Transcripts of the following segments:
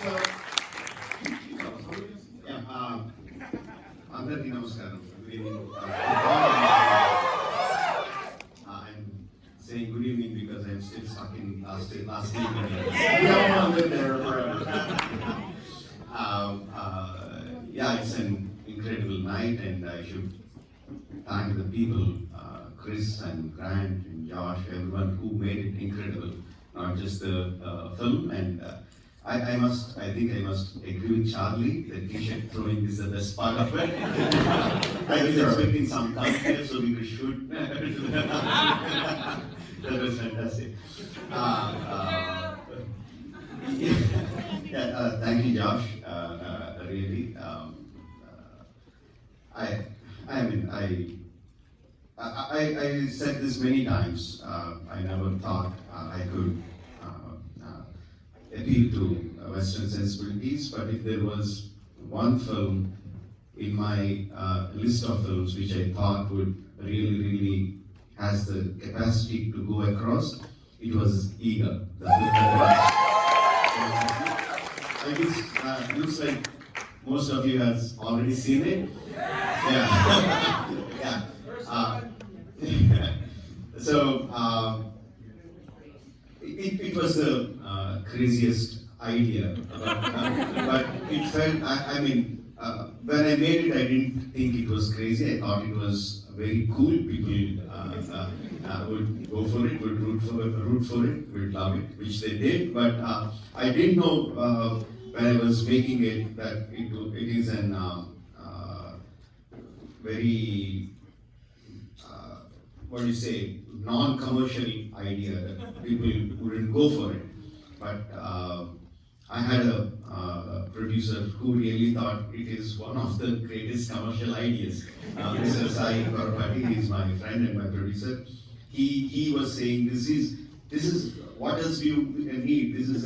So, yeah, అందరికీ నమస్కారం. I'm saying good evening because I'm still stuck in last evening. We don't want to live there forever. Yeah, it's an incredible night, and I should thank the people, Chris and Grant and Josh, everyone who made it incredible, not just the film. And I think I must agree with Charlie that t-shirt throwing is the best part of it. I was expecting some thumbnail so we could shoot. That was fantastic. Thank you, Josh. Really, I said this many times. I never thought I could appeal to Western sensibilities, but if there was one film in my list of films which I thought would really has the capacity to go across, it was EEGA. I guess looks like most of you has already seen it. Yeah. Yeah. So it was the craziest idea, but it felt. When I made it, I didn't think it was crazy. I thought it was very cool. People would go for it, would root for it, would love it, which they did. But I didn't know when I was making it that it is an very what do you say, non-commercial idea that people wouldn't go for it. But I had a producer who really thought it is one of the greatest commercial ideas. Mr. Sai Korpati is my friend and my producer. He was saying this is what else do you need? This is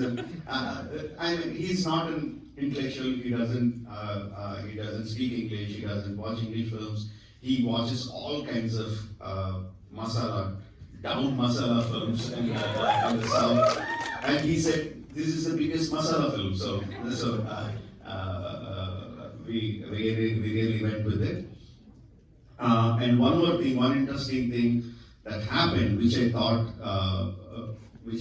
he's not an intellectual. He doesn't speak English. He doesn't watch English films. He watches all kinds of down masala films in the south. And he said, this is the biggest masala film. So we really went with it. And one more thing, one interesting thing that happened, which I thought would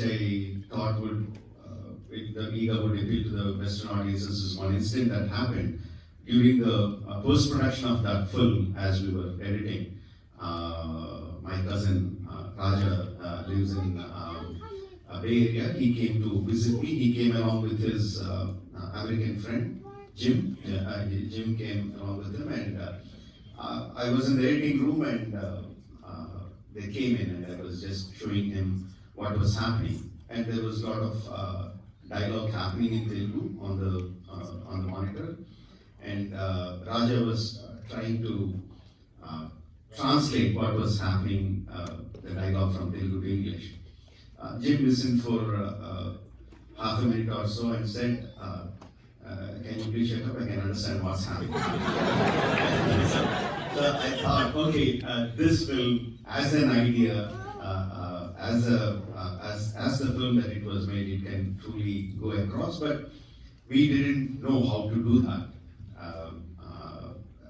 the EEGA would appeal to the Western audiences, is one incident that happened during the post-production of that film. As we were editing, my cousin Raja lives in Bay Area. He came to visit me. He came along with his American friend Jim. Jim came along with him, and I was in the editing room, and they came in, and I was just showing him what was happening. And there was a lot of dialogue happening in Telugu on the monitor, and Raja was trying to translate what was happening, the dialogue from Telugu to English. Jim listened for half a minute or so and said, can you please shut up? I can understand what's happening. So I thought, okay, this film, as an idea, as the film that it was made, it can truly go across, but we didn't know how to do that.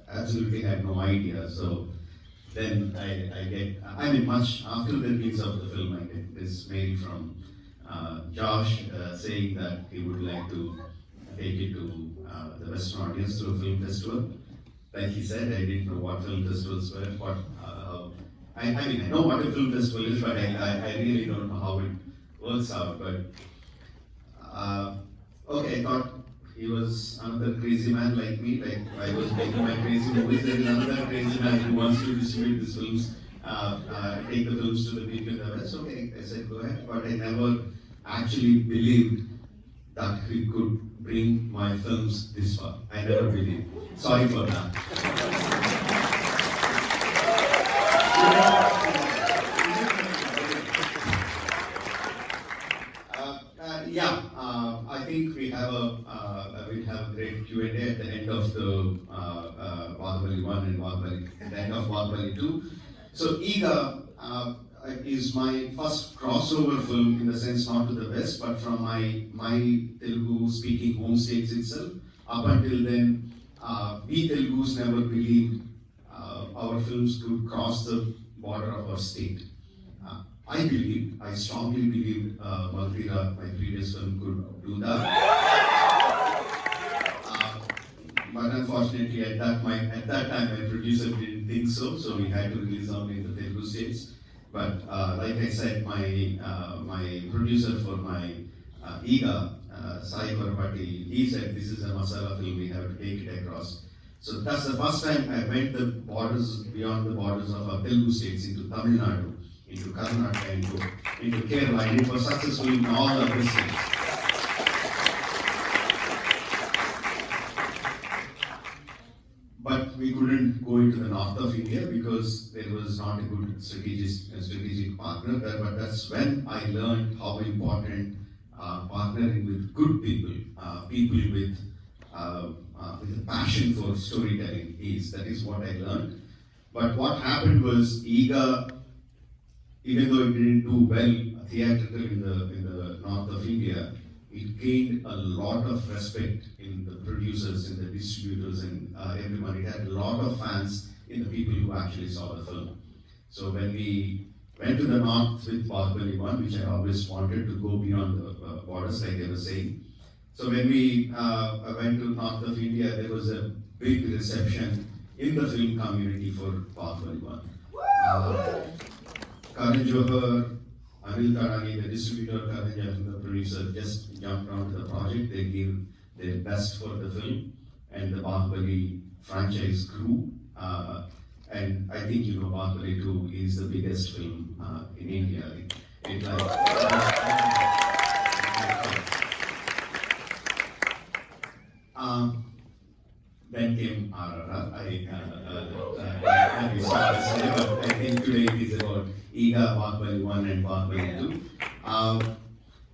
Absolutely had no idea. So then much after the release of the film, I get this mail from Josh saying that he would like to take it to the Western audience through a film festival. Like he said, I didn't know what film festivals were. I know what a film festival is, but I really don't know how it works out. But okay, I thought he was another crazy man like me. Like I was making my crazy movies. There is another crazy man who wants to distribute these films, take the films to the people in the West. Okay, I said go ahead, but I never actually believed that he could bring my films this far. I never believed. Sorry for that. I think we have a great Q&A at the end of the Baahubali 1 and the end of Baahubali 2. So EEGA, is my first crossover film in the sense not to the West, but from my Telugu speaking home states itself. Up until then, we Telugus never believed our films could cross the border of our state. I strongly believed Malvira, my previous film, could do that. But unfortunately, at that time, my producer didn't think so, so we had to release only in the Telugu states. But like I said, my producer for my EEGA, Sai Korapati, he said this is a masala film, we have to take it across. So that's the first time I went the borders, beyond the borders of our Telugu states, into Tamil Nadu, into Karnataka, into Kerala, and it was successful in all the other states. But we couldn't go into the north of India because there was not a good strategic partner there. But that's when I learned how important partnering with good people, people with a passion for storytelling is. That is what I learned. But what happened was EEGA, even though it didn't do well theatrical in the north of India, it gained a lot of respect in the producers, in the distributors, and everyone. It had a lot of fans in the people who actually saw the film. So when we went to the north with Baahubali 1, which I always wanted to go beyond the borders, like I was saying. So when we went to north of India, there was a big reception in the film community for Baahubali 1. Karan Johar, Anil Tarani, the distributor, Karan Johar, the producer, just jumped onto the project. They gave their best for the film, and the Baahubali franchise grew. And I think you know Baahubali 2 is the biggest film in India. Then came RRR. I think today it is about EEGA, Baahubali 1 and Baahubali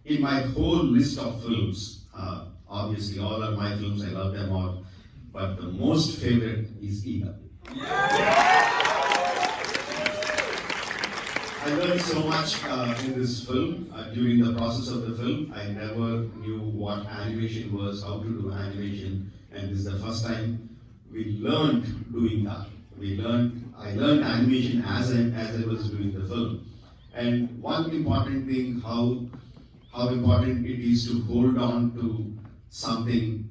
2. In my whole list of films, obviously all are my films, I love them all, but the most favorite is EEGA. I learned so much in this film. During the process of the film, I never knew what animation was, how to do animation, and this is the first time we learned doing that. I learned animation as I was doing the film. And one important thing, how important it is to hold on to something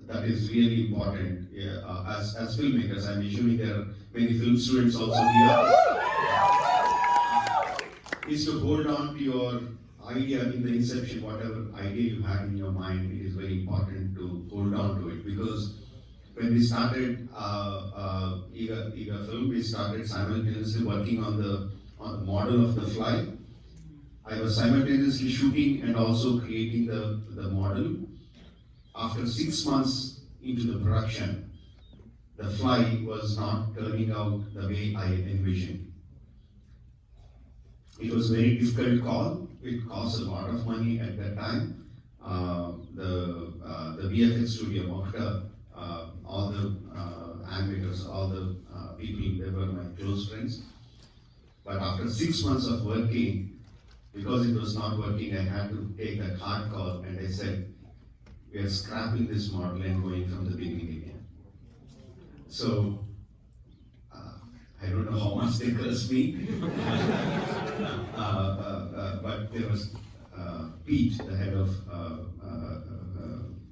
that is really important as filmmakers. I'm assuming there are many film students also here. Is to hold on to your idea in the inception, whatever idea you had in your mind. It is very important to hold on to it, because when we started EEGA film, we started simultaneously working on the model of the fly. I was simultaneously shooting and also creating the model. After 6 months into the production, the fly was not turning out the way I envisioned. It was a very difficult call. It cost a lot of money at that time. The VFX studio, Mokta, all the animators, all the people, they were my close friends. But after 6 months of working, because it was not working, I had to take a hard call, and I said, we are scrapping this model and going from the beginning again. So, I don't know how much they cursed me, but there was Pete, the head of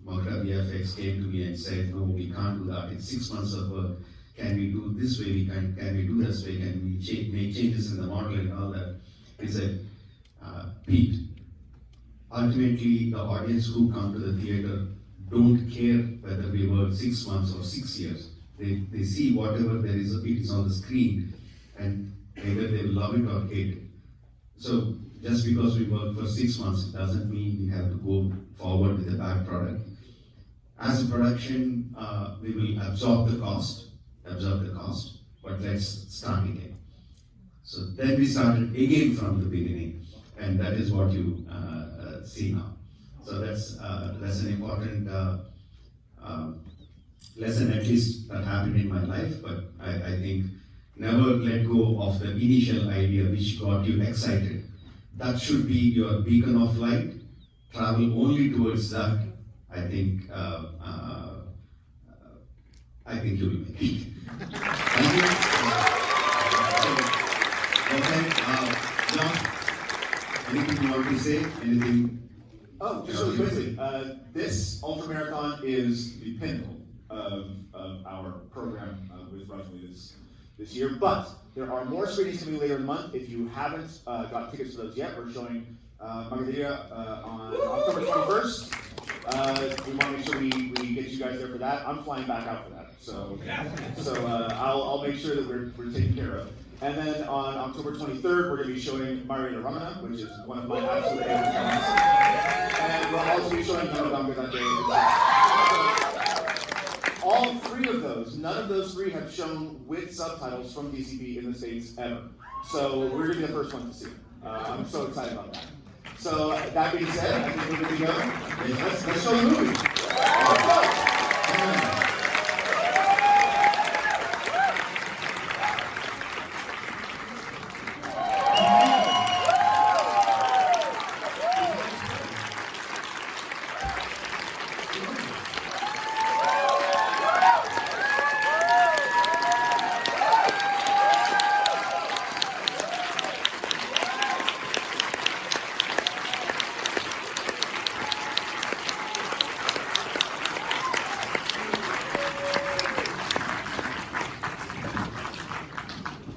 Mokta VFX, came to me and said, no, we can't do that. It's 6 months of work. Can we do this way? Can we do this way? Can we make changes in the model and all that? He said, Pete, ultimately the audience who come to the theater don't care whether we work 6 months or 6 years. They see whatever there is, it is on the screen, and either they will love it or hate it. So just because we work for 6 months, it doesn't mean we have to go forward with a bad product. As a production, we will absorb the cost, but let's start again. So then we started again from the beginning, and that is what you see now. So that's an important lesson, at least that happened in my life, but I think Never let go of the initial idea which got you excited. That should be your beacon of light. Travel only towards that. I think you will make it. Thank you. John, anything you want to say? Anything? Oh, just really quickly. This ultra marathon is the pinnacle of our program with Rajamouli this year. But there are more screenings coming later in the month. If you haven't got tickets to those yet, we're showing Margarita on October 21st. We want to make sure we get you guys there for that. I'm flying back out for that, so I'll make sure that we're taken care of. And then on October 23rd, we're going to be showing Margarita Ramana, which is one of my absolute favorite films. And we'll also be showing Namaganga that day. All three of those, none of those three have shown with subtitles from DCP in the States ever. So we're going to be the first one to see it. I'm so excited about that. So that being said, I think we're good to go. Let's show the movie. Let's go.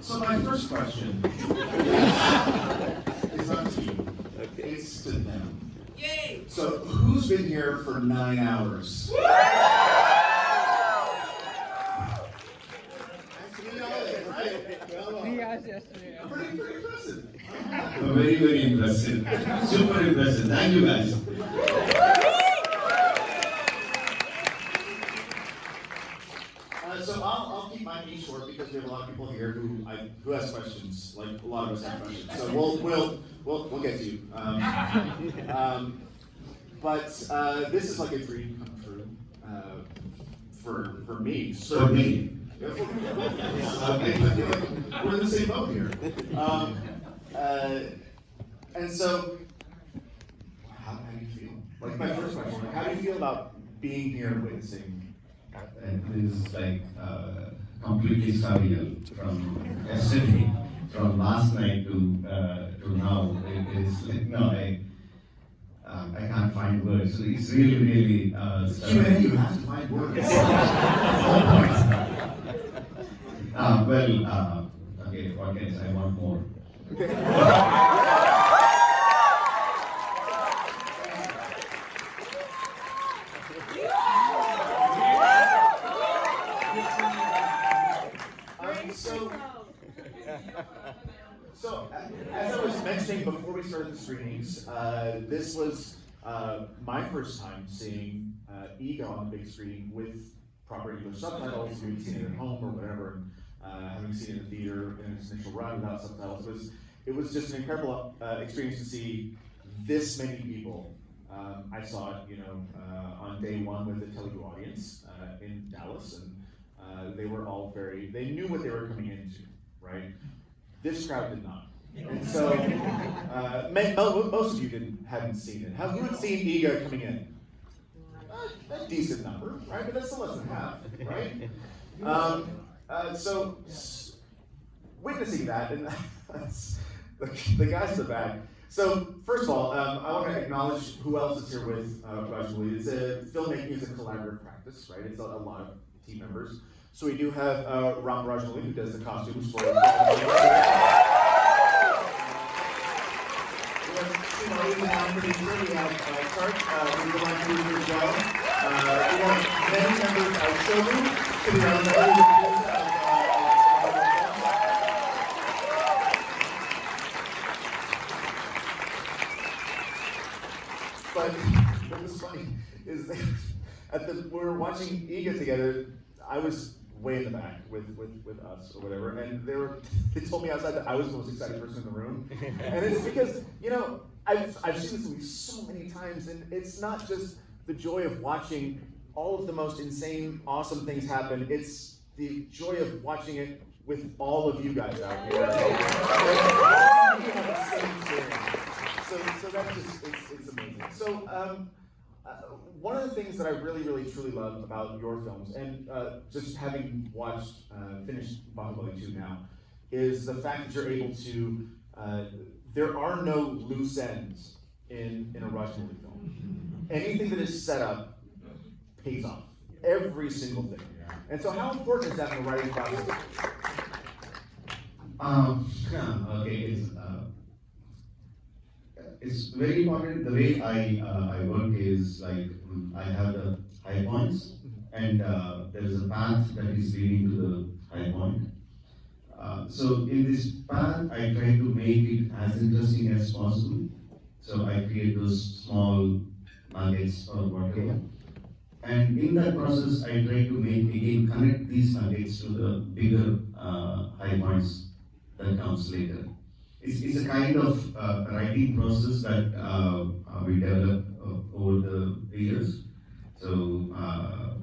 So my first question is not to you, it's to them. Yay! So who's been here for 9 hours? Pretty impressive. Very, very impressive. Super impressive. Thank you guys. So I'll keep my piece short because we have a lot of people here who has questions. Like a lot of us have questions. So we'll get to you. But this is like a dream come true for me. For me. Yeah, I feel like we're in the same boat here. And so, how do you feel? Like my first question, like, how do you feel about being here and witnessing? It is like completely surreal from yesterday, from last night to now. It is like, no, I can't find words. So it's really Q&A, you have to find words. Okay, what can I say? I want more. So, as I was mentioning before we started the screenings, this was my first time seeing EEGA on the big screen with proper English subtitles. We'd seen it at home or whatever, and having seen it in the theater in its initial run without subtitles, it was just an incredible experience to see this many people. I saw it, on day one with the Telugu audience in Dallas, and they were all they knew what they were coming into, right? This crowd did not. And so, most of you hadn't seen it. Who had seen EEGA coming in? A decent number, right? But that's still less than half, right? So, witnessing that, and that's the guys in the back. So, first of all, I want to acknowledge who else is here with Rajamouli. Filmmaking is a collaborative practice, right? It's a lot of team members. So we do have Rajamouli, who does the costumes for. We have Clark, who's the one who did as well. We have many members of Shogu, sitting around the other But what was funny is we were watching EEGA together. I was way in the back with us or whatever, and they told me outside that I was the most excited person in the room. And it's because, I've seen this movie so many times, and it's not just the joy of watching all of the most insane, awesome things happen. It's the joy of watching it with all of you guys out here. You have the same experience. So that's just, it's amazing. So one of the things that I really, really, truly love about your films, and just having watched, finished Baahubali 2 now, is the fact that you're able to, there are no loose ends in a Rajamouli film. Anything that is set up pays off. Every single thing. And so how important is that in the writing process? Okay, it's very important. The way I work is like I have the high points, and there is a path that is leading to the high point. So in this path, I try to make it as interesting as possible. So I create those small nuggets or whatever. And in that process, I try to connect these nuggets to the bigger high points that comes later. It's a kind of writing process that we develop over the years. So I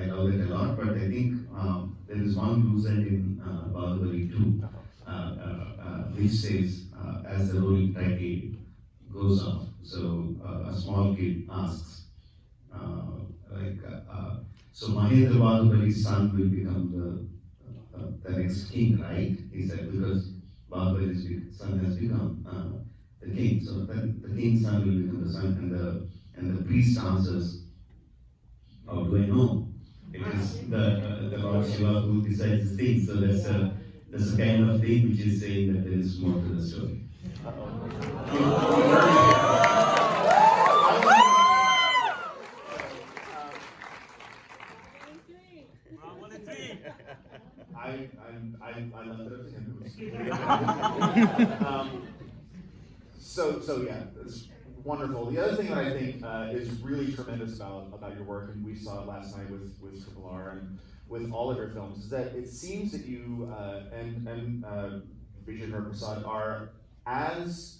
love it a lot, but I think there is one loose end in Baahubali 2, which says as the whole decade goes off, so a small kid asks, so Mahendra Bahubali's son will become the next king, right? He said, because Bahubali's son has become the king, so then the king's son will become the son, and the priest answers, how do I know? It is the Lord Shiva who decides the thing, so that's a kind of thing which is saying that there is more to the story. I left it up to him. So yeah, it's wonderful. The other thing that I think is really tremendous about your work, and we saw it last night with Triple R and with all of your films, is that it seems that you and Vijay and Prasad are as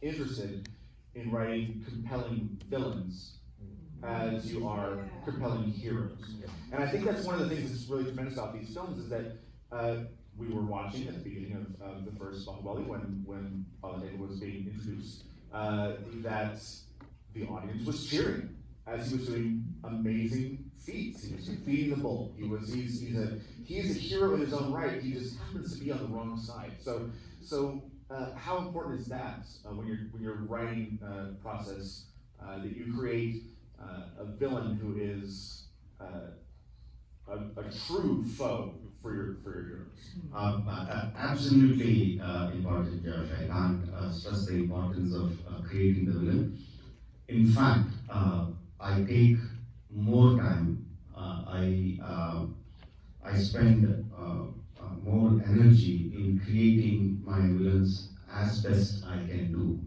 interested in writing compelling villains as you are compelling heroes. And I think that's one of the things that's really tremendous about these films is that we were watching at the beginning of the first Baahubali when Baahubali was being introduced, that the audience was cheering as he was doing amazing feats. He was defeating the bull. He's a hero in his own right. He just happens to be on the wrong side. So how important is that when you're writing process that you create a villain who is a true foe for your heroes? Absolutely important, Josh. I can't stress the importance of creating the villain. In fact, I take more time. I spend more energy in creating my villains as best I can do,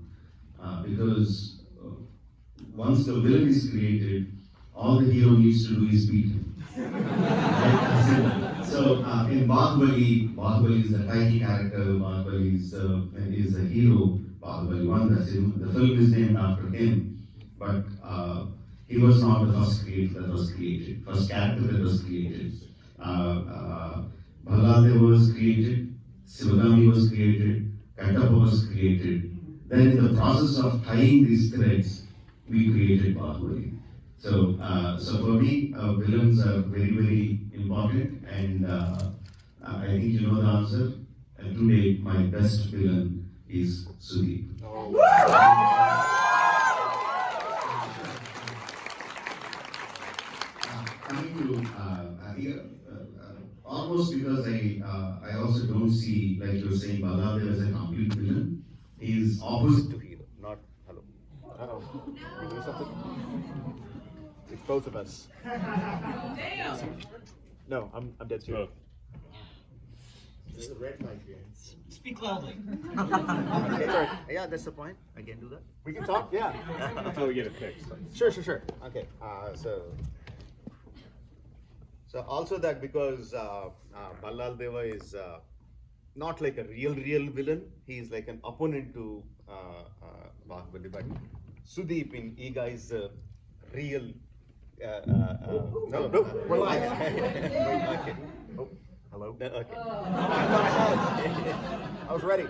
because once the villain is created, all the hero needs to do is beat him. So in Baahubali is a tiny character. Baahubali is a hero. Baahubali 1, the film is named after him, but he was not the first creator that was created, first character that was created. Bhaladeva was created, Sivagami was created, Kattappa was created. Then in the process of tying these threads, we created Baahubali. So for me, villains are very, very important, and I think you know the answer. And today, my best villain is Sudeep. Coming to almost because I also don't see, like you're saying, Baladev as a complete villain. He's opposite to hero, not hello. Uh-oh. We do something? It's both of us. Damn! No, I'm dead serious. There's a red light here. Speak loudly. Okay, sorry. Yeah, that's the point. I can do that. We can talk? Yeah. Until we get it fixed. Sure. Okay, so also that because Ballal Deva is not like a real villain, he is like an opponent to Baahubali, but Sudeep in EEGA is a real. No, we're live. Okay. Oh. Hello? Okay. I was ready.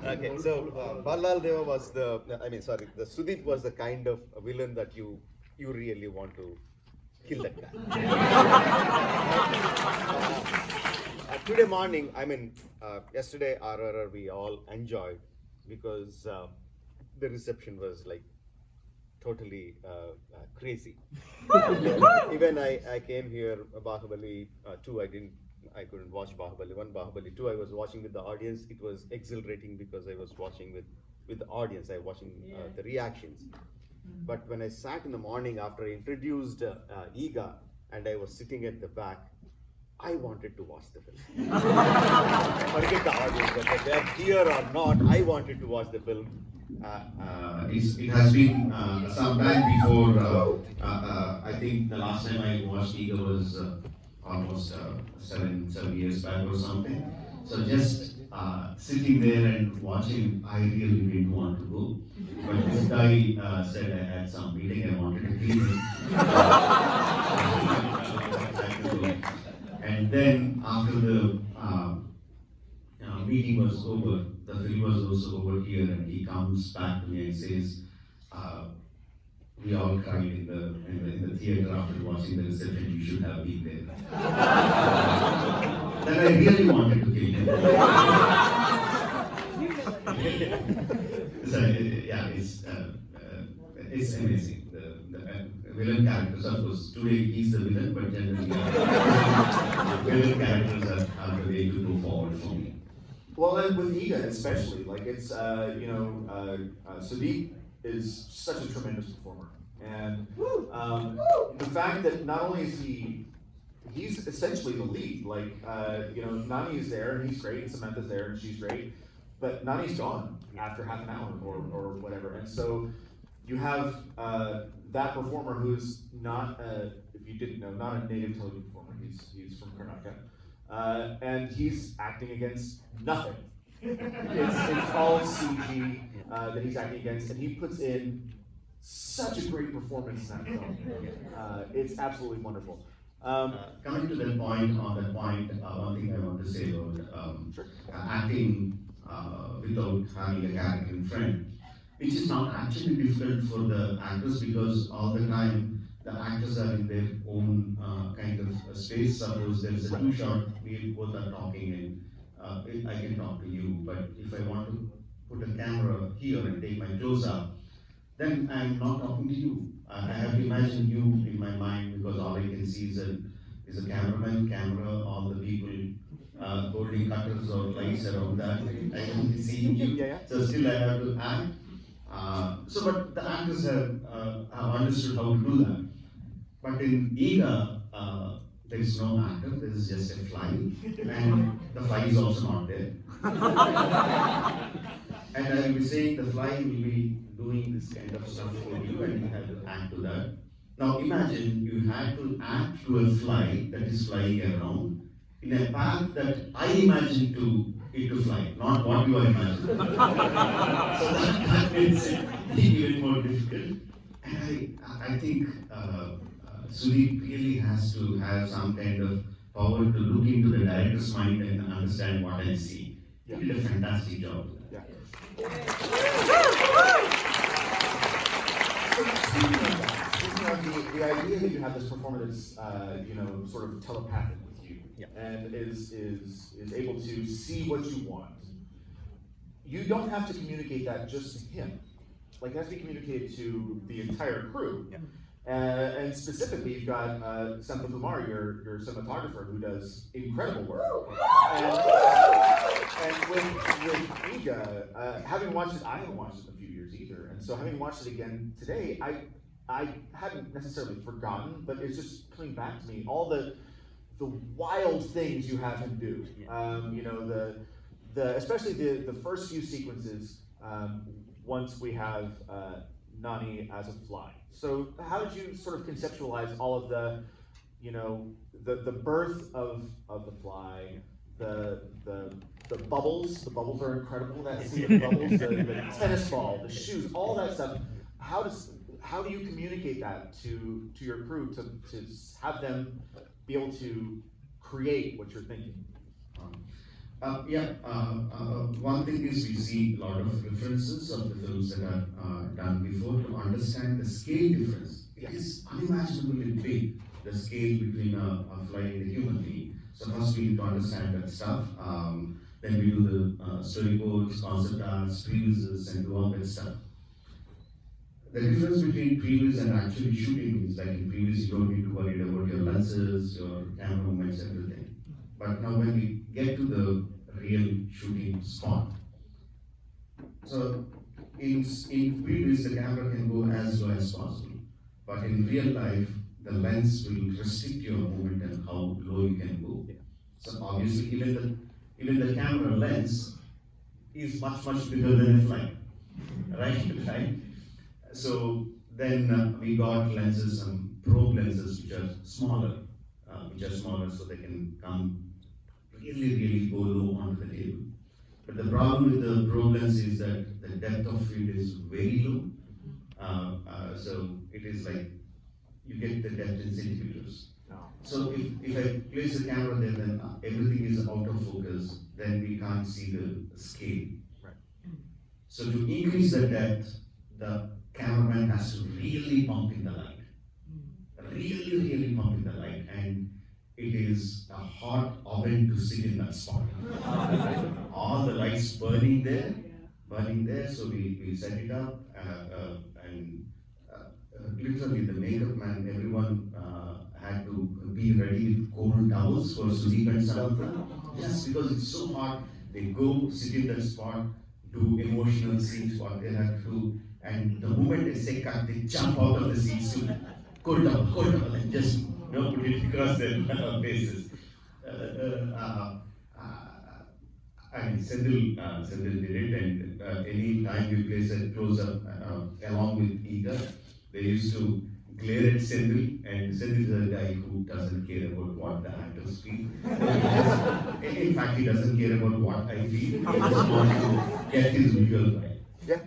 Okay, so Ballal Deva was the Sudeep was the kind of villain that you really want to kill that guy. Today morning, yesterday RRR we all enjoyed because the reception was like totally crazy. Even I came here, Baahubali 2, I couldn't watch Baahubali 1, Baahubali 2, I was watching with the audience. It was exhilarating because I was watching with the audience, I was watching the reactions. But when I sat in the morning after I introduced EEGA and I was sitting at the back, I wanted to watch the film. Forget the audience, whether they are here or not, I wanted to watch the film. It has been some time before. I think the last time I watched EEGA was almost 7 years back or something. So just sitting there and watching, I really didn't want to go. But this guy said I had some meeting, I wanted to kill him. And then after the meeting was over, the film was also over here, and he comes back to me and says, we all cried in the theater after watching the reception, you should have been there. Then I really wanted to kill him. So, yeah, it's amazing. The villain characters, of course, today he's the villain, but generally villain characters are the way to go forward for me. Well, and with EEGA especially, like it's, Sudeep is such a tremendous performer. And the fact that not only is he's essentially the lead, like, Nani is there and he's great, and Samantha's there and she's great, but Nani's gone after half an hour or whatever. And so you have that performer who's not, if you didn't know, not a native Telugu performer, he's from Karnataka. And he's acting against nothing. It's all CG that he's acting against, and he puts in such a great performance in that film. It's absolutely wonderful. Coming to that point, one thing I want to say about acting without having a character in front, which is not actually difficult for the actors because all the time the actors are in their own kind of space. Suppose there is a two-shot, we both are talking and I can talk to you, but if I want to put a camera here and take my close-up, then I'm not talking to you. I have to imagine you in my mind because all I can see is a cameraman, camera, all the people holding cutters or lights around that. I don't see you. So still I have to act. But the actors have understood how to do that. But in EEGA, there is no actor, there is just a fly, and the fly is also not there. And I will be saying the fly will be doing this kind of stuff for you, and you have to act to that. Now imagine you had to act to a fly that is flying around in a path that I imagine it to fly, not what you are imagining. So that makes it even more difficult. And I think Sudeep really has to have some kind of power to look into the director's mind and understand what I see. He did a fantastic job. Yeah. The idea that you have this performer that's sort of telepathic with you, and is able to see what you want. You don't have to communicate that just to him. Like it has to be communicated to the entire crew. Yeah. And specifically, you've got Santha Kumar, your cinematographer, who does incredible work. And with EEGA, having watched it, I haven't watched it in a few years either. And so having watched it again today, I hadn't necessarily forgotten, but it's just coming back to me, all the wild things you have him do. Especially the first few sequences, once we have Nani as a fly. So how did you sort of conceptualize all of the birth of the fly, the bubbles? The bubbles are incredible. That scene of bubbles, the tennis ball, the shoes, all that stuff. How do you communicate that to your crew to have them be able to create what you're thinking? One thing is we see a lot of references of the films that are done before to understand the scale difference. It is unimaginably big, the scale between a flying and a human being. So first we need to understand that stuff. Then we do the storyboards, concept arts, previews, and do all that stuff. The difference between previews and actually shooting is like in previews you don't need to worry about your lenses, your camera movements, everything. But now when we get to the real shooting spot, so in previews the camera can go as low as possible, but in real life the lens will restrict your movement and how low you can go. So obviously even the camera lens is much bigger than a flight, right? So then we got lenses, some probe lenses which are smaller, so they can come really go low onto the table. But the problem with the probe lens is that the depth of field is very low. So it is like you get the depth in centimeters. So if I place the camera there, then everything is out of focus, then we can't see the scale. Right. So to increase the depth, the cameraman has to really pump in the light. Really pump in the light, and it is a hot oven to sit in that spot. All the lights burning there, so we set it up, and literally the makeup man, everyone had to be ready with cold towels for Sudeep and Samantha. Yes, because it's so hot, they go sit in that spot, do emotional scenes, what they have to do, and the moment they say cut, they jump out of the seats to cold towel, and just put it across their faces. And Sendil did it, and any time we place a close-up along with EEGA, they used to glare at Sendil, and Sendil is a guy who doesn't care about what the actors feel. In fact, he doesn't care about what I feel. He just wants to get his visual right. Yeah,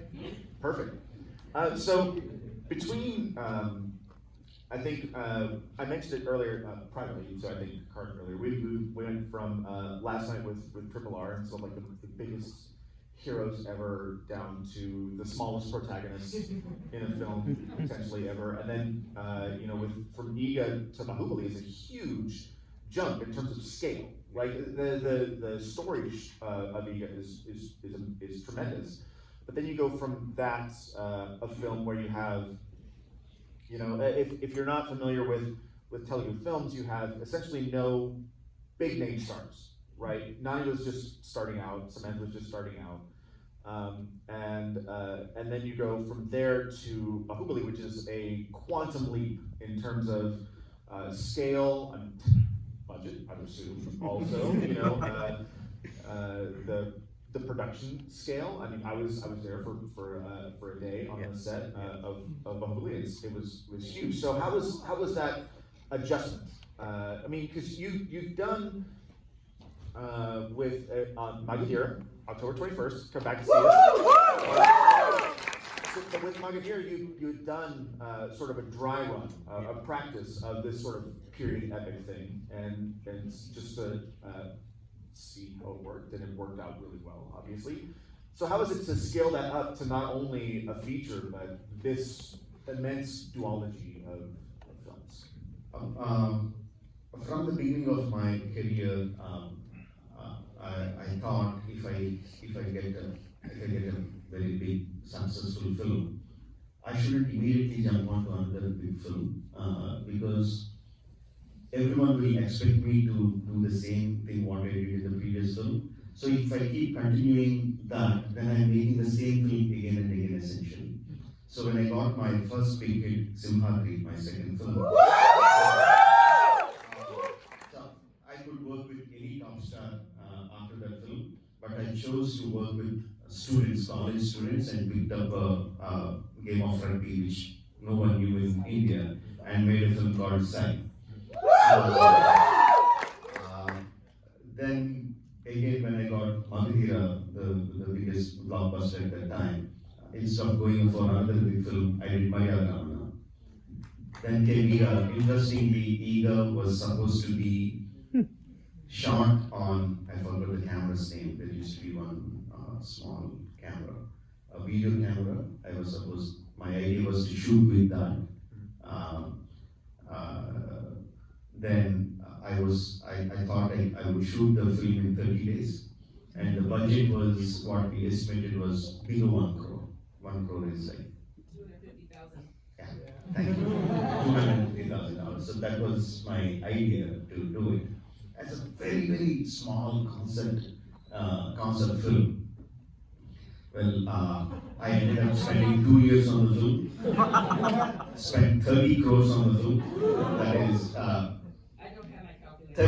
perfect. So between, I think I mentioned it earlier privately, so I think Cart earlier. We went from last night with Triple R, and so like the biggest heroes ever down to the smallest protagonist in a film potentially ever, and then from EEGA to Baahubali is a huge jump in terms of scale. Like the story of EEGA is tremendous, but then you go from that a film where you have, if you're not familiar with Telugu films, you have essentially no big name stars, right? Nani was just starting out, Samantha was just starting out, and then you go from there to Baahubali, which is a quantum leap in terms of scale and budget, I would assume, also, the production scale. I mean, I was there for a day on the set of Baahubali. It was huge. So how was that adjustment? I mean, because you've done with Magadira, October 21st. Come back and see us. So with Magadira, you'd done sort of a dry run, a practice of this sort of period epic thing, and just to see how it worked, and it worked out really well, obviously. So how is it to scale that up to not only a feature, but this immense duology of films? From the beginning of my career, I thought if I get a very big successful film, I shouldn't immediately jump onto another big film because everyone will expect me to do the same thing what I did in the previous film. So if I keep continuing that, then I'm making the same film again and again, essentially. So when I got my first big hit, Simhadri, my second film, so I could work with any top star after that film, but I chose to work with students, college students, and picked up a game of rugby which no one knew in India, and made a film called Sai. Then again, when I got Magadira, the biggest blockbuster at that time, instead of going for another big film, I did Maryana. Then came EEGA. Interestingly, EEGA was supposed to be shot on, I camera's name. There used to be one small camera, a video camera. My idea was to shoot with that. Then I thought I would shoot the film in 30 days. And the budget was, what we estimated was below 1 crore. 1 crore is like, 250,000. yeah, thank you. $250,000. So that was my idea to do it. As a very, very small concept film. Well, I ended up spending 2 years on the film. Spent 30 crores on the film. That is, I don't have my calculator.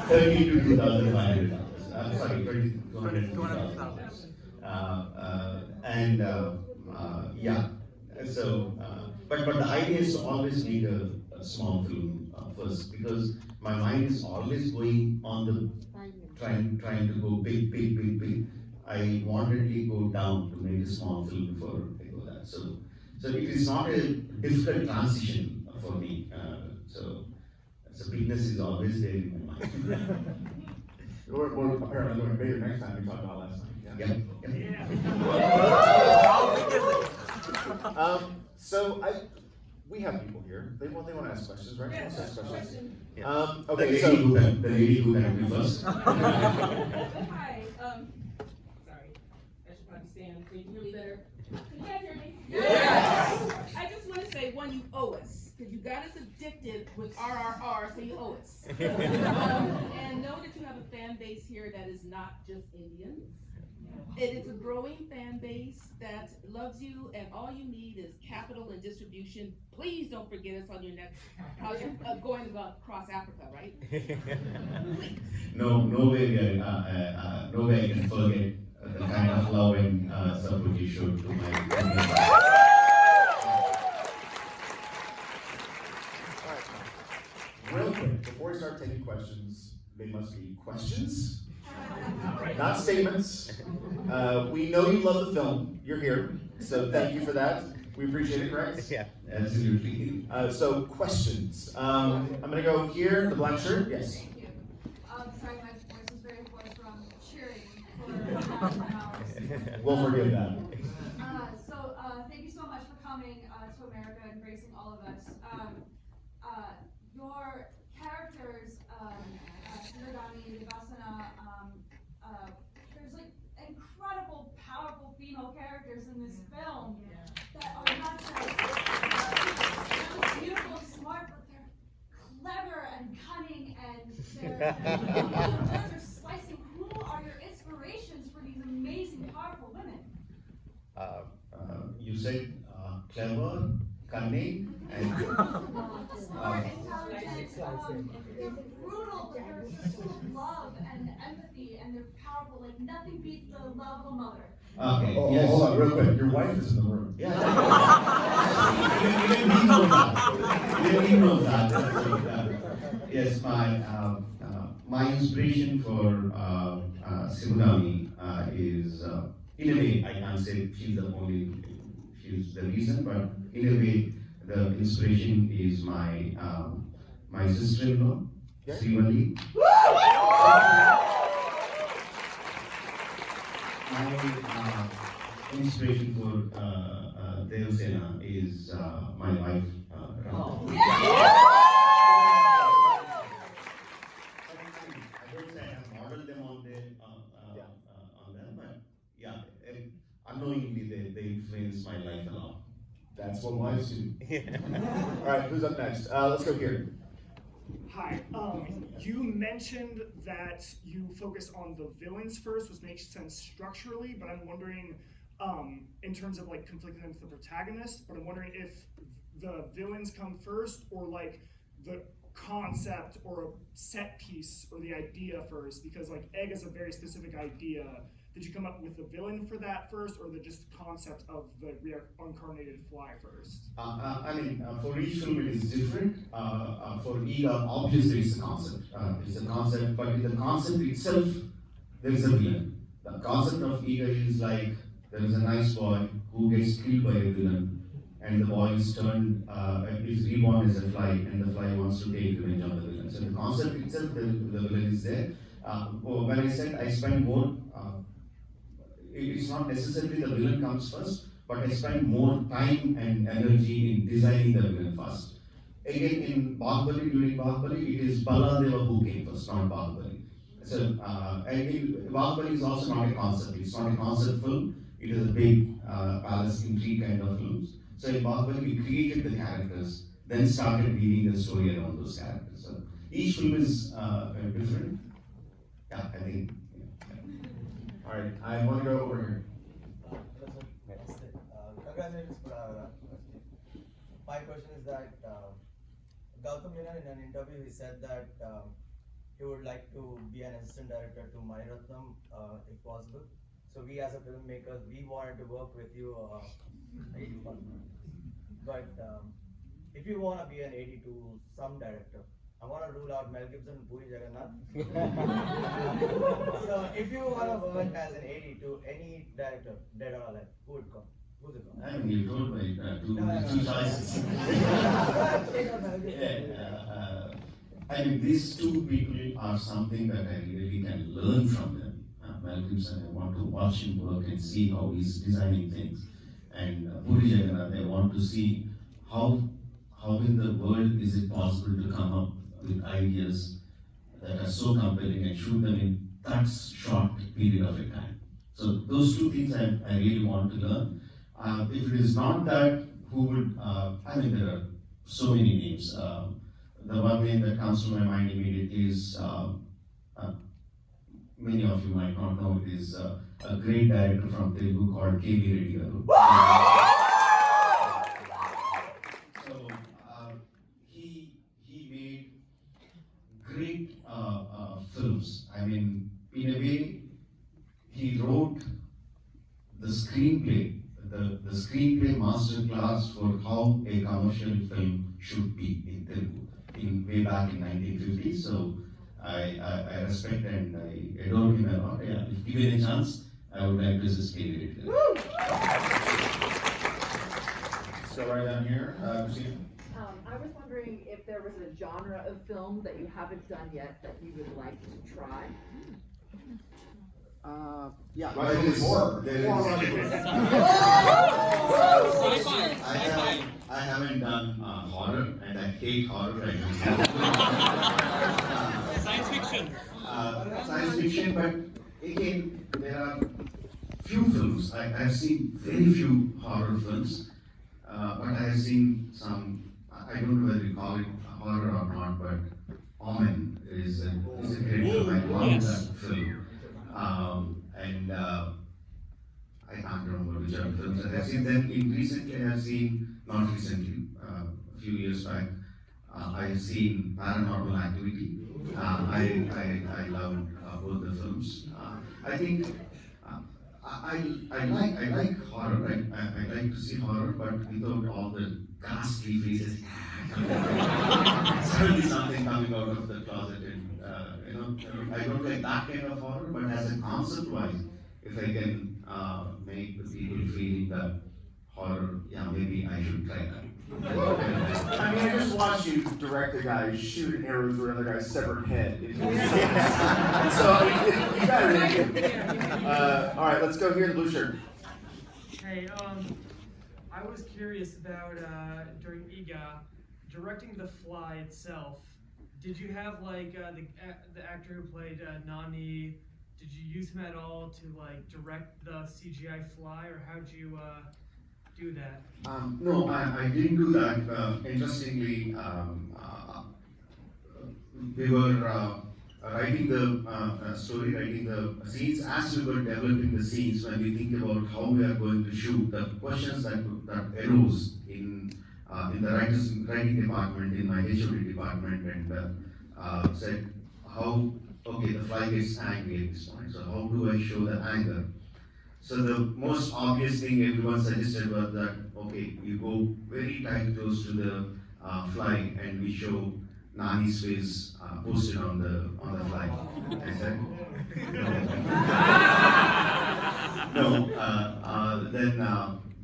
30 to $2,500. Sorry, $250,000. Yeah. So, but the idea is to always make a small film first, because my mind is always going on the trying to go big. I wanted to go down to make a small film before I go that. So it is not a difficult transition for me. So bigness is always there in my mind. We're apparently going bigger next time we talked about last night. Yeah. We have people here. They want to ask questions, right? Yes, Let's ask questions. question. Okay, The lady who can be first. Hi, sorry, I should probably stand so you can hear me better. Can you guys hear me? Yes! I just want to say, one, you owe us, because you got us addicted with RRR, so you owe us. And know that you have a fan base here that is not just Indians. It is a growing fan base that loves you, and all you need is capital and distribution. Please don't forget us on your next project of going across Africa, right? No way I can forget the kind of love and support you showed to my community. Real quick, before we start taking questions, they must be questions, not statements. We know you love the film. You're here, so thank you for that. We appreciate it, correct? Yeah. Absolutely. So questions. I'm gonna go here, the black shirt. Yes. Thank you. Sorry, my voice is very hoarse from cheering for hours. We'll forgive that. Thank you so much for coming to America and gracing all of us. Your characters, Siradani, Vivasana, there's like incredible, powerful female characters in this film that are not just beautiful and smart, but they're clever and cunning, and they're slicing. Who are your inspirations for these amazing, powerful women? You said clever, cunning, and Smart, intelligent, they're brutal, but they're just full of love and empathy, and they're powerful. Like nothing beats the love of a mother. okay. Oh, Yes. hold on, real quick. Your wife is in the room. Yeah. Even he knows that. Even he knows that. Yes, my inspiration for Siradani is, in a way, I can't say she's the reason, but in a way, the inspiration is my sister-in-law, Srimali. My inspiration for Devasena is my wife, Radha. I don't say I have modeled them on them, but yeah, unknowingly they influence my life a lot. That's what wives do. All right, who's up next? Let's go here. Hi. You mentioned that you focus on the villains first, which makes sense structurally, but I'm wondering, in terms of like conflicting with the protagonist, but I'm wondering if the villains come first, or like the concept or a set piece or the idea first, because like EEGA is a very specific idea. Did you come up with the villain for that first, or the just concept of the reincarnated fly first? For each film it is different. For EEGA, obviously it's a concept. It's a concept, but in the concept itself, there is a villain. The concept of EEGA is like, there is a nice boy who gets killed by a villain, and the boy is reborn as a fly, and the fly wants to take revenge on the villain. So the concept itself, the villain is there. when I said I spend more, it's not necessarily the villain comes first, but I spend more time and energy in designing the villain first. Again, in Baahubali, during Baahubali, it is Baladeva who came first, not Baahubali. So, Baahubali is also not a concept. It's not a concept film. It is a big palace intrigue kind of film. So in Baahubali, we created the characters, then started weaving the story around those characters. So each film is different. Yeah, I think. Yeah. All right, I want to go over here. Congratulations for my question is that Gautam Menon in an interview he said that he would like to be an assistant director to Mani Ratnam if possible. So we as a filmmaker, we wanted to work with you. But if you want to be an AD to some director, I want to rule out Mel Gibson and Puri Jagannath. So if you want to work as an AD to any director, dead or alive, who would come? Who's it come? I mean, you told me two choices. I mean, these two people are something that I really can learn from them. Mel Gibson, I want to watch him work and see how he's designing things. And Puri Jagannath, I want to see how in the world is it possible to come up with ideas that are so compelling and shoot them in that short period of a time. So those two things I really want to learn. If it is not that, who would, I mean, there are so many names. The one name that comes to my mind immediately is, many of you might not know, it is a great director from Telugu called K.V. Reddy garu. So he made great films. I mean, in a way, he wrote the screenplay, the screenplay masterclass for how a commercial film should be in Telugu, way back in 1950. So I respect and I adore him a lot. Yeah, if given a chance, I would like to assist K.V. Reddy. So right down here, Christina. I was wondering if there was a genre of film that you haven't done yet that you would like to try. Yeah. Right, there is more. I haven't done horror, and I hate horror. Science fiction. Science fiction, but again, there are few films. I have seen very few horror films, but I have seen some. I don't know whether you call it horror or not, but Omen is a great film. I love that film. And I can't remember which other films I have seen. Then recently I have seen, not recently, a few years back, I have seen Paranormal Activity. I loved both the films. I think I like horror. I like to see horror, but without all the ghastly faces. Suddenly something coming out of the closet, and I don't like that kind of horror. But as a concept-wise, if I can make the people feel that horror, yeah, maybe I should try that. I mean, I just watched you direct a guy shoot an arrow through another guy's severed head. So you gotta make it. All right, let's go here in the blue shirt. Hey, I was curious about during EEGA, directing The Fly itself. Did you have like the actor who played Nani? Did you use him at all to like direct the CGI fly, or how'd you do that? No, I didn't do that. Interestingly, we were writing the story, writing the scenes. As we were developing the scenes, when we think about how we are going to shoot, the questions that arose in the writing department, in my HOD department, and said how, okay, the fly gets angry at this point, so how do I show the anger? So the most obvious thing everyone suggested was that, okay, you go very tight close to the fly and we show Nani's face posted on the fly. I said, no.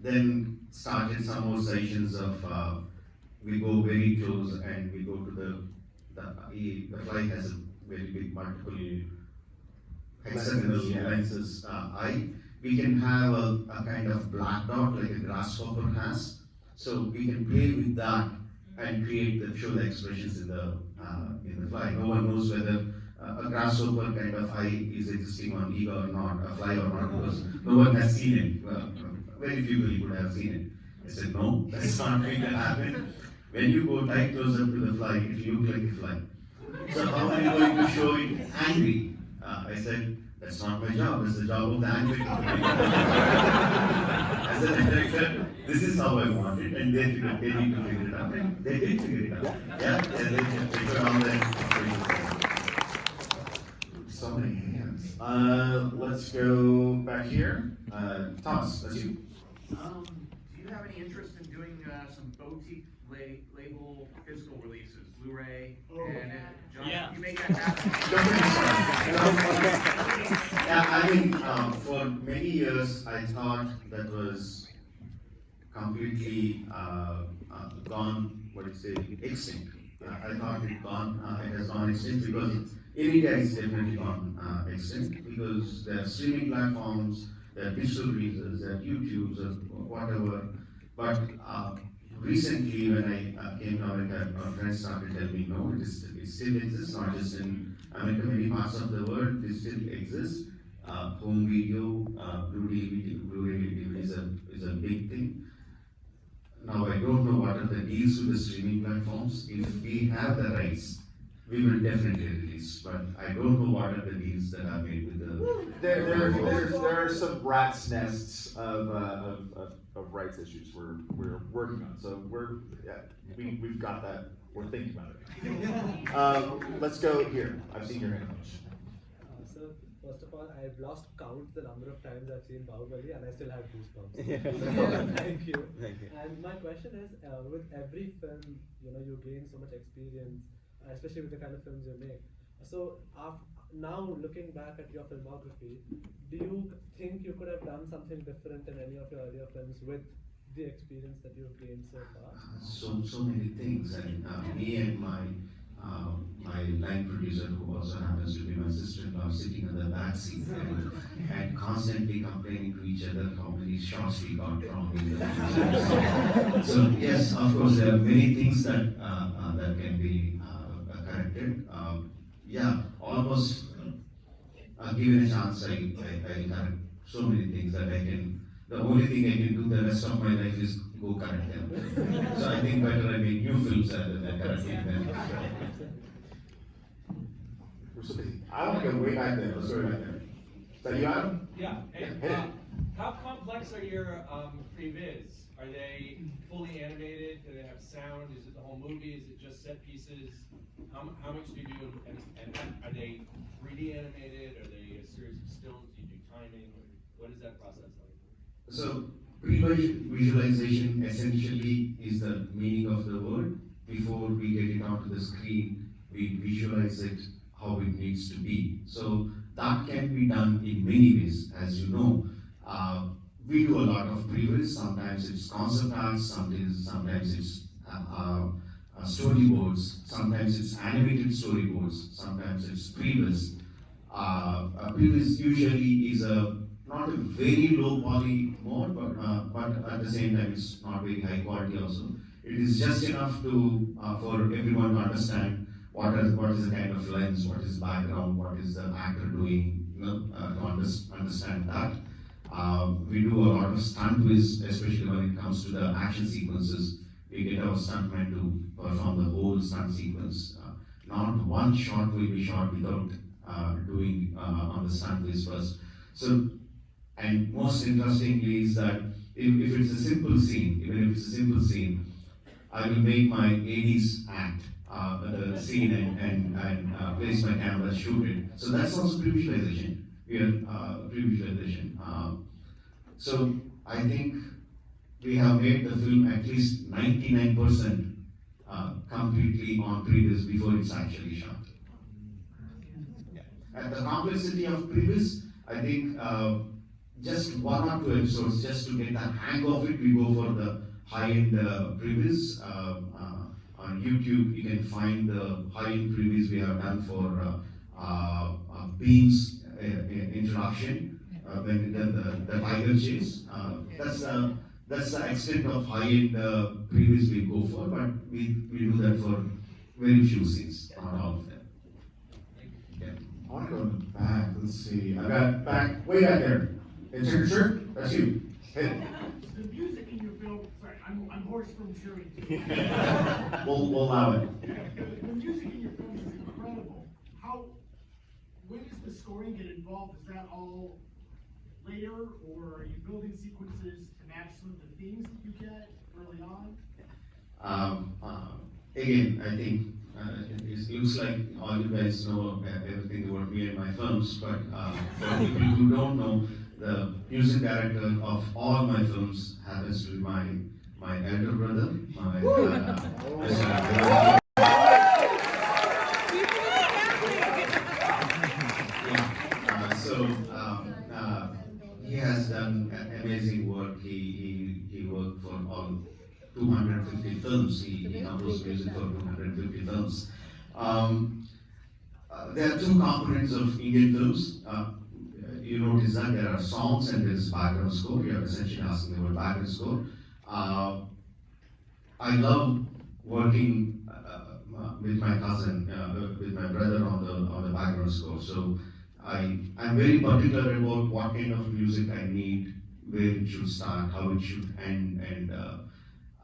Then started some more sessions of we go very close and we go to the fly has a very big multiple hexagonal lenses eye. We can have a kind of black dot like a grasshopper has. So we can play with that and create show the expressions in the fly. No one knows whether a grasshopper kind of eye is existing on EEGA or not, a fly or not, because no one has seen it. Well, very few people would have seen it. I said, no, that's not going to happen. When you go tight close up to the fly, it will look like a fly. So how are you going to show it angry? I said, that's not my job, it's the job of the angry company. As a director, this is how I want it, and they need to figure it out. And they did figure it out. Yeah, and they just figured out that. So many hands. Let's go back here. Thomas, that's you. Do you have any interest in doing some boutique label physical releases, Blu-ray? And John, Yeah. you make that happen. Yeah, I mean, for many years, I thought that was completely gone, what do you say, extinct. I thought it has gone extinct because in India it's definitely gone extinct because there are streaming platforms, there are digital releases, there are YouTubes or whatever. But recently when I came to America, our friends started telling me, no, it still exists, not just in America, many parts of the world, it still exists. Home video, Blu-ray video is a big thing. Now I don't know what are the deals with the streaming platforms. If we have the rights, we will definitely release. But I don't know what are the deals that are made with the. There are some rat's nests of rights issues we're working on. So we've got that. We're thinking about it. Let's go here. I've seen your hand. So first of all, I've lost count the number of times I've seen Baahubali, and I still have goosebumps. Thank you. Thank you. And my question is, with every film, you gain so much experience, especially with the kind of films you make. So now looking back at your filmography, do you think you could have done something different in any of your earlier films with the experience that you've gained so far? So many things, and me and my line producer, who also happens to be my sister-in-law, sitting in the back seat and constantly complaining to each other how many shots we got wrong in the film. So yes, of course, there are many things that can be corrected. Yeah, almost given a chance, I correct so many things that I can. The only thing I can do the rest of my life is go correct them. So I think better I make new films rather than correcting them. I want to go way back there. Let's go back there. Is that you, Adam? Yeah. Hit it. How complex are your previs? Are they fully animated? Do they have sound? Is it the whole movie? Is it just set pieces? How much do you do? And are they 3D animated? Are they a series of stills? Do you do timing? What is that process like? So pre-visualization essentially is the meaning of the word. Before we get it onto the screen, we visualize it how it needs to be. So that can be done in many ways, as you know. We do a lot of pre-vis. Sometimes it's concept art, sometimes it's storyboards, sometimes it's animated storyboards, sometimes it's pre-vis. Pre-vis usually is not a very low poly mode, but at the same time it's not very high quality also. It is just enough to for everyone to understand what is the kind of lens, what is background, what is the actor doing, to understand that. We do a lot of stunt viz, especially when it comes to the action sequences. We get our stuntmen to perform the whole stunt sequence. Not one shot will be shot without doing on the stunt viz first. So, and most interestingly is that if it's a simple scene, even if it's a simple scene, I will make my ADs act the scene and place my camera, shoot it. So that's also pre-visualization. We are pre-visualization. So I think we have made the film at least 99% completely on previs before it's actually shot. At the complexity of previs, I think just 1 or 2 episodes just to get the hang of it. We go for the high-end previs. On YouTube, you can find the high-end previs we have done for beams, introduction, when the tiger chase. That's the extent of high-end previews we go for, but we do that for very few scenes, not all of them. Yeah. I want to go in the back. Let's see. I got way back there. It's your shirt? That's you. Hey. The music in your film, sorry, I'm hoarse from chewing. We'll allow it. The music in your film is incredible. When does the scoring get involved? Is that all later, or are you building sequences to match some of the themes that you get early on? Again, I think it looks like all you guys know everything about me and my films, but for people who don't know, the music director of all my films happens to be my elder brother, he has done amazing work. He worked for all 250 films. He composed music for 250 films. There are two components of Indian films. You notice that there are songs and there is background score. You are essentially asking about background score. I love working with my cousin, with my brother on the background score. So I'm very particular about what kind of music I need, where it should start, how it should end, and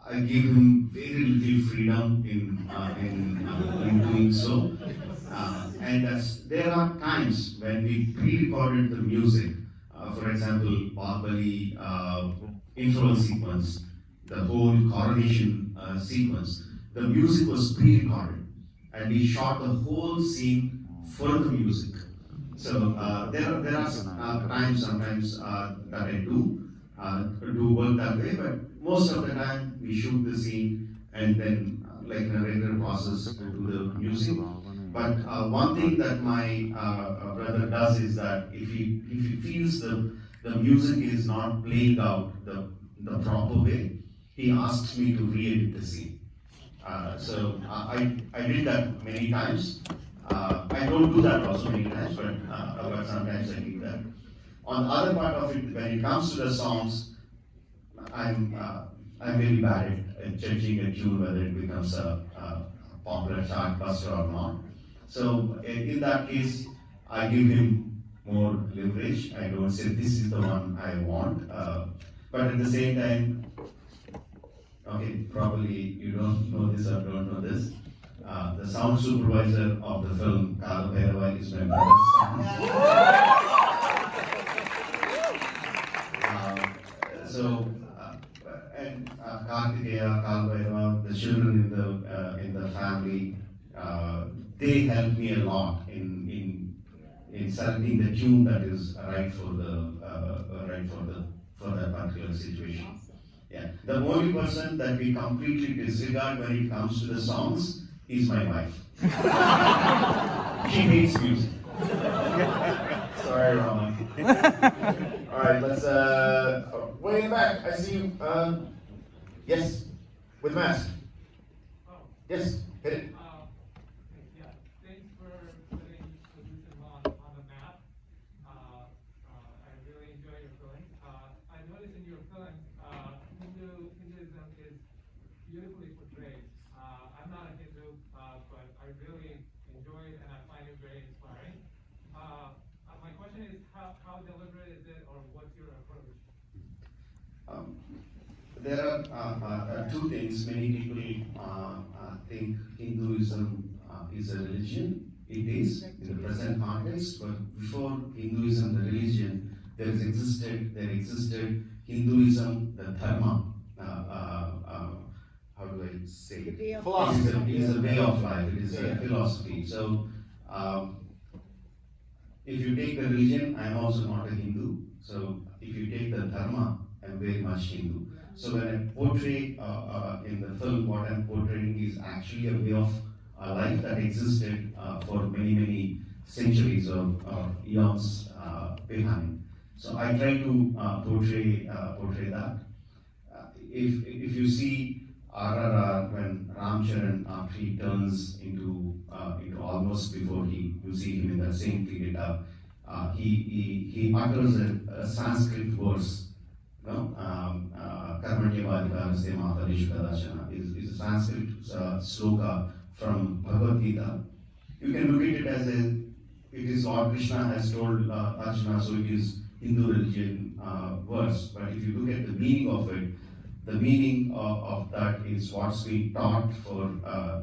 I give him very little freedom in doing so. And there are times when we pre-recorded the music. For example, Baahubali intro sequence, the whole coronation sequence. The music was pre-recorded, and we shot the whole scene for the music. So there are times sometimes that I do work that way, but most of the time we shoot the scene and then like in a regular process to do the music. But one thing that my brother does is that if he feels the music is not playing out the proper way, he asks me to re-edit the scene. So I did that many times. I don't do that also many times, but sometimes I do that. On the other part of it, when it comes to the songs, I'm very bad at judging a tune whether it becomes a popular chart buster or not. So in that case, I give him more leverage. I don't say this is the one I want, but at the same time, okay, probably you don't know this or don't know this. The sound supervisor of the film Aero is my brother's son. And Kartikeya, Kalbhairava, the children in the family, they help me a lot in selecting the tune that is right for that particular situation. Yeah, the only person that we completely disregard when it comes to the songs is my wife. She hates music. Sorry, Rama. All right, let's way in the back. I see you. Yes, with mask. Yes, hit it. Yeah, thanks for putting Jerusalem on the map. I really enjoy your films. I noticed in your films, Hinduism is beautifully portrayed. I'm not a Hindu, but I really enjoy it and I find it very inspiring. My question is, how deliberate is it, or what's your approach? There are two things. Many people think Hinduism is a religion. It is in the present context, but before Hinduism, the religion, there existed Hinduism, the dharma. How do I say it? Philosophy. It is a way of life. It is a philosophy. So, if you take the religion, I am also not a Hindu. So, if you take the dharma, I am very much Hindu. So when I portray in the film, what I'm portraying is actually a way of life that existed for many centuries or eons behind. So I try to portray that. If you see RRR, when Ramcharan, after he turns into almost before you see him in that same period, he utters a Sanskrit verse. No, Karmanyavadika Semaharishu Kadachana is a Sanskrit sloka from Bhagavad Gita. You can look at it as it is Lord Krishna has told Arjuna, so it is Hindu religion verse. But if you look at the meaning of it, the meaning of that is what's being taught for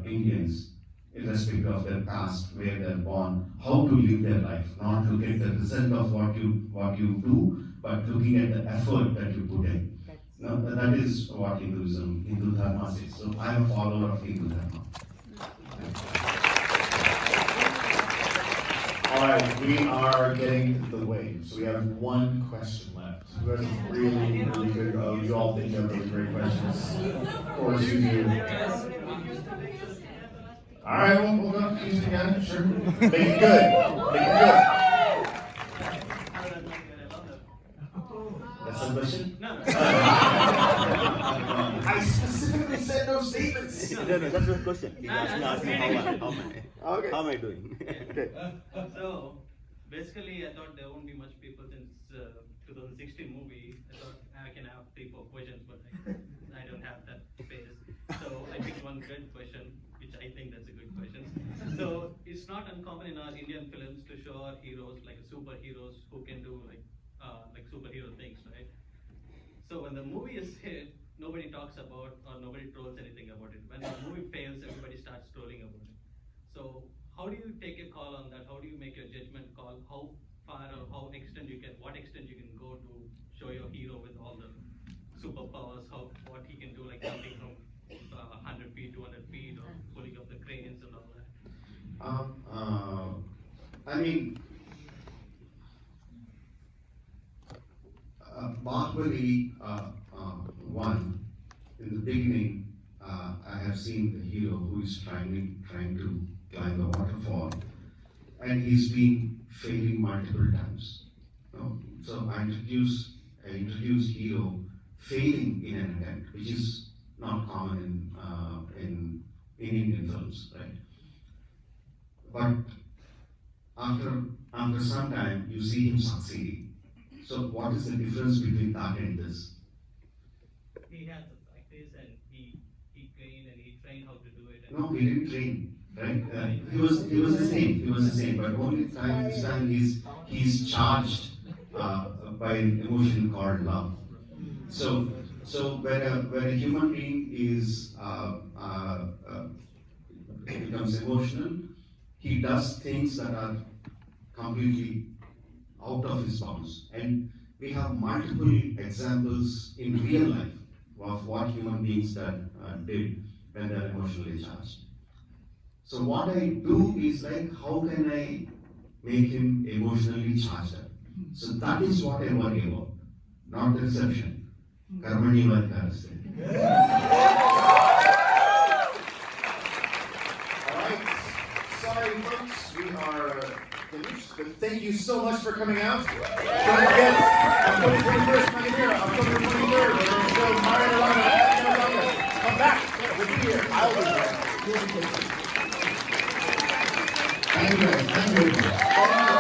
Indians, irrespective of their caste, where they're born, how to live their life, not look at the result of what you do, but looking at the effort that you put in. No, that is what Hindu Dharma says. So I am a follower of Hindu Dharma. All right, we are getting to the wave, so we have one question left. You guys are really, really good. Oh, you all think you have really great questions. Of course you do. All right, we'll go to Houston again. Sure. Make it good. Make it good. That's the question? No. I specifically said no statements. No, that's the question. He asked me how am I doing? Okay. So, basically, I thought there won't be much people since 2016 movie. I thought I can have 3-4 questions, but I don't have that space. So I picked one good question, which I think that's a good question. So it's not uncommon in our Indian films to show our heroes like superheroes who can do like superhero things, right? So when the movie is hit, nobody talks about or nobody trolls anything about it. When the movie fails, everybody starts trolling about it. So how do you take a call on that? How do you make your judgment call? How far or what extent you can go to show your hero with all the superpowers, what he can do, like jumping from 100 feet, 200 feet, or pulling up the cranes and all that? I mean, Baahubali 1, in the beginning, I have seen the hero who is trying to climb the waterfall, and he's been failing multiple times. So I introduced hero failing in an attempt, which is not common in Indian films, right? But after some time, you see him succeeding. So what is the difference between that and this? He had the practice and he trained and he trained how to do it. No, he didn't train, right? He was the same. But only this time he's charged by an emotion called love. So where a human being is becomes emotional, he does things that are completely out of his bounds. And we have multiple examples in real life of what human beings did when they're emotionally charged. So what I do is like, how can I make him emotionally charged up? So that is what I worry about, not the reception. Karmanyavadika. Alright, sorry folks, we are finished, but thank you so much for coming out. Don't forget, October 21st, October 23rd, we're going to show Mario Lana. Come back, we'll be here, I'll be there. Thank you.